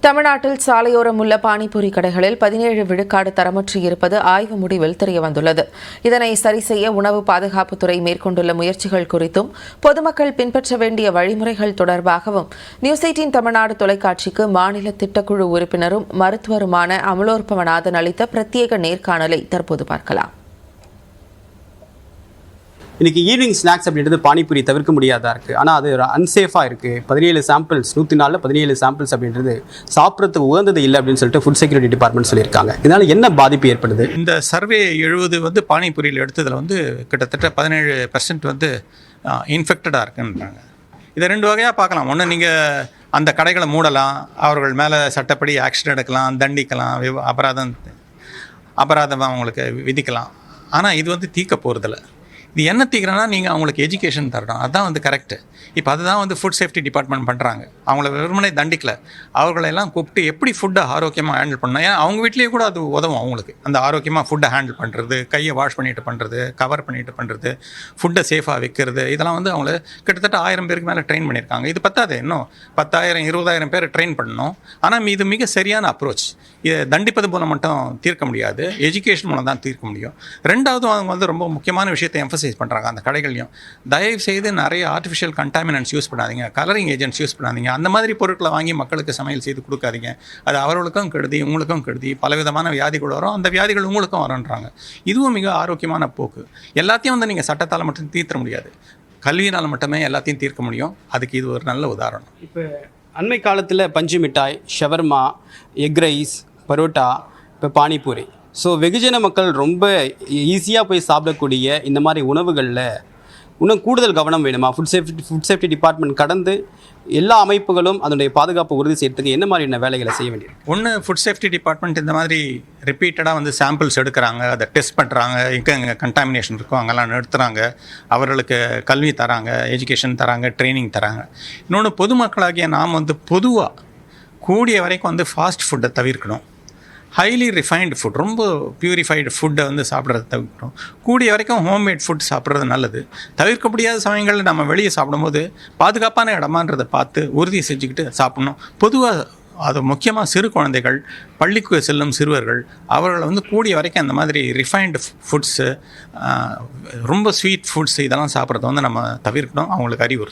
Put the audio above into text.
தமிழ்நாட்டில் சாலையோரம் உள்ள பானிபூரி கடைகளில் 17 விழுக்காடு தரமற்று இருப்பது ஆய்வு முடிவில் தெரியவந்துள்ளது. இதனை சரிசெய்ய உணவு பாதுகாப்புத்துறை மேற்கொண்டுள்ள முயற்சிகள் குறித்தும் பொதுமக்கள் பின்பற்ற வேண்டிய வழிமுறைகள் தொடர்பாகவும் நியூஸ் 18 தமிழ்நாடு தொலைக்காட்சிக்கு மாநில திட்டக்குழு உறுப்பினரும் மருத்துவருமான அமலோற்பவநாதன் அளித்த பிரத்யேக நேர்காணலை தற்போது பார்க்கலாம். இன்றைக்கி ஈவினிங் ஸ்நாக்ஸ் அப்படின்றது பானிபூரி தவிர்க்க முடியாதா இருக்குது. ஆனால் அது அன்சேஃபாக இருக்குது. 17 சாம்பிள்ஸ் 104 17 சாம்பிள்ஸ் அப்படின்றது சாப்பிட்றதுக்கு உகந்தது இல்லை அப்படின்னு சொல்லிட்டு ஃபுட் செக்யூரிட்டி டிபார்ட்மெண்ட் சொல்லியிருக்காங்க. இதனால் என்ன பாதிப்பு ஏற்படுது? இந்த சர்வே 70 பானிபூரியில் எடுத்ததில் கிட்டத்தட்ட 17% இன்ஃபெக்டடாக இருக்குன்றாங்க. இதை 2 வகையாக பார்க்கலாம். ஒன்று, நீங்கள் அந்த கடைகளை மூடலாம், அவர்கள் மேலே சட்டப்படி ஆக்ஷன் எடுக்கலாம், தண்டிக்கலாம், அபராதம் அவங்களுக்கு விதிக்கலாம். ஆனால் இது தீர்க்க போகிறதில்ல. இது என்ன தீர்க்கிறனா நீங்கள் அவங்களுக்கு எஜுகேஷன் தரணும். அதுதான் கரெக்டு. இப்போ அதுதான் ஃபுட் சேஃப்டி டிபார்ட்மெண்ட் பண்ணுறாங்க. அவங்கள வெறுமனே தண்டிக்கல, அவர்களெல்லாம் கூப்பிட்டு எப்படி ஃபுட்டை ஆரோக்கியமாக ஹேண்டில் பண்ணணும். ஏன்னா அவங்க வீட்லேயே கூட அது உதவும் அவங்களுக்கு. அந்த ஆரோக்கியமாக ஃபுட்டை ஹேண்டில் பண்ணுறது, கையை வாஷ் பண்ணிட்டு பண்ணுறது, கவர் பண்ணிட்டு பண்ணுறது, ஃபுட்டை சேஃபாக வைக்கிறது, இதெல்லாம் அவங்கள கிட்டத்தட்ட 1000 பேருக்கு மேலே ட்ரெயின் பண்ணியிருக்காங்க. இது பத்தாது, இன்னும் 10,000 20,000 பேர் ட்ரெயின் பண்ணணும். ஆனால் இது மிக சரியான அப்ரோச். இதை தண்டிப்பது மூலம் மட்டும் தீர்க்க முடியாது, எஜுகேஷன் மூலம் தான் தீர்க்க முடியும். ரெண்டாவது, அவங்க ரொம்ப முக்கியமான விஷயத்தை எம்ஃபசைஸ் பண்ணுறாங்க அந்த கடைகளையும். தயவு செய்து நிறைய ஆர்டிஃபிஷியல் கண்டாமினன்ட்ஸ் யூஸ் பண்ணாதீங்க, கலரிங் ஏஜென்ட்ஸ் யூஸ் பண்ணாதீங்க. அந்த மாதிரி பொருட்களை வாங்கி மக்களுக்கு சமையல் செய்து கொடுக்காதீங்க. அது அவர்களுக்கும் கெடுதி, உங்களுக்கும் கெடுதி. பலவிதமான வியாதிகள் வரும், அந்த வியாதிகள் உங்களுக்கும் வரும்ன்றாங்க. இதுவும் மிக ஆரோக்கியமான போக்கு. எல்லாத்தையும் நீங்கள் சட்டத்தால் மட்டும் தீர்த்த முடியாது, கல்வியினால் மட்டுமே எல்லாத்தையும் தீர்க்க முடியும். அதுக்கு இது ஒரு நல்ல உதாரணம். இப்போ அண்மை காலத்தில் பஞ்சு மிட்டாய், ஷவர்மா, எக் ரைஸ், பரோட்டா, இப்போ பானிபூரி, ஸோ வெகுஜன மக்கள் ரொம்ப ஈஸியாக போய் சாப்பிடக்கூடிய இந்த மாதிரி உணவுகளில் இன்னும் கூடுதல் கவனம் வேணுமா? ஃபுட் சேஃப்டி டிபார்ட்மெண்ட் கடந்து எல்லா அமைப்புகளும் அதனுடைய பாதுகாப்பு உறுதி செய்யறதுக்கு என்ன மாதிரியான வேலைகளை செய்ய வேண்டியது? ஒன்று, ஃபுட் சேஃப்டி டிபார்ட்மெண்ட் இந்த மாதிரி ரிப்பீட்டடாக சாம்பிள்ஸ் எடுக்கிறாங்க, அதை டெஸ்ட் பண்ணுறாங்க, எங்கே கண்டாமினேஷன் இருக்கோ அங்கெல்லாம் நிறுத்துகிறாங்க, அவர்களுக்கு கல்வி தராங்க, எஜுகேஷன் தராங்க, ட்ரைனிங் தராங்க. இன்னொன்று, பொதுமக்களாகிய நாம் பொதுவாக கூடிய வரைக்கும் ஃபாஸ்ட் ஃபுட்டை தவிர்க்கணும். ஹைலி ரிஃபைன்டு ஃபுட், ரொம்ப பியூரிஃபைடு ஃபுட்டை சாப்பிட்றது தவிர்க்கணும். கூடிய வரைக்கும் ஹோம்மேட் ஃபுட் சாப்பிட்றது நல்லது. தவிர்க்க முடியாத சமயங்களில் நம்ம வெளியே சாப்பிடும்போது பாதுகாப்பான இடமான்றதை பார்த்து உறுதி செஞ்சுக்கிட்டு சாப்பிட்ணும். பொதுவாக அது முக்கியமாக சிறு குழந்தைகள், பள்ளிக்கு செல்லும் சிறுவர்கள், அவர்களை கூடிய வரைக்கும் அந்த மாதிரி ரிஃபைன்டு ஃபுட்ஸு, ரொம்ப ஸ்வீட் ஃபுட்ஸ் இதெல்லாம் சாப்பிட்றத நம்ம தவிர்க்கணும். அவங்களுக்கு அறிவுறுத்தணும்.